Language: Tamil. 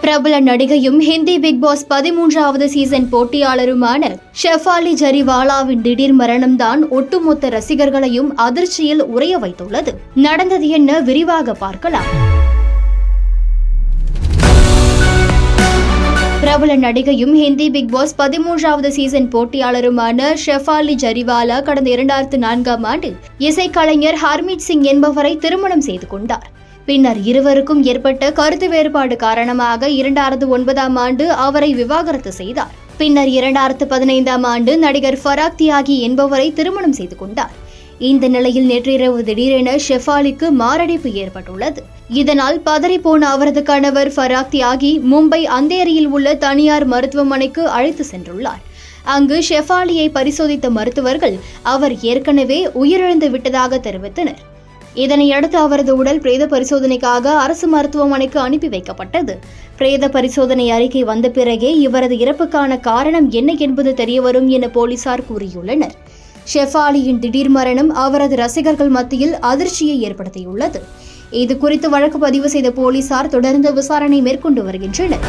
பிரபல நடிகையும் ஹிந்தி பிக் பாஸ் 13வது சீசன் போட்டியாளருமான ஷெஃபாலி ஜரிவாலாவின் திடீர் மரணம்தான் ஒட்டுமொத்த ரசிகர்களையும் அதிர்ச்சியில் உறைய வைத்துள்ளது. நடந்தது என்ன, விரிவாக பார்க்கலாம். பிரபல நடிகையும் ஹிந்தி பிக் பாஸ் 13வது சீசன் போட்டியாளருமான ஷெஃபாலி ஜரிவாலா கடந்த 2004ஆம் ஆண்டு இசைக்கலைஞர் ஹர்மீத் சிங் என்பவரை திருமணம் செய்து கொண்டார். பின்னர் இருவருக்கும் ஏற்பட்ட கருத்து வேறுபாடு காரணமாக 2009ஆம் ஆண்டு அவரை விவாகரத்து செய்தார். பின்னர் 2015ஆம் ஆண்டு நடிகர் ஃபராக் தியாகி என்பவரை திருமணம் செய்து கொண்டார். இந்த நிலையில் நேற்றிரவு திடீரென ஷெஃபாலிக்கு மாரடைப்பு ஏற்பட்டுள்ளது. இதனால் பதறிப்போன அவரது கணவர் ஃபராக் தியாகி மும்பை அந்தேரியில் உள்ள தனியார் மருத்துவமனைக்கு அழைத்து சென்றுள்ளார். அங்கு ஷெஃபாலியை பரிசோதித்த மருத்துவர்கள் அவர் ஏற்கனவே உயிரிழந்து விட்டதாக தெரிவித்தனர். இதனையடுத்து அவரது உடல் பிரேத பரிசோதனைக்காக அரசு மருத்துவமனைக்கு அனுப்பி வைக்கப்பட்டது. பிரேத பரிசோதனை அறிக்கை வந்த பிறகே இவரது இறப்புக்கான காரணம் என்ன என்பது தெரியவரும் என போலீசார் கூறியுள்ளனர். ஷெஃபாலியின் திடீர் மரணம் அவரது ரசிகர்கள் மத்தியில் அதிர்ச்சியை ஏற்படுத்தியுள்ளது. இது குறித்து வழக்கு பதிவு செய்த போலீசார் தொடர்ந்து விசாரணை மேற்கொண்டு வருகின்றனர்.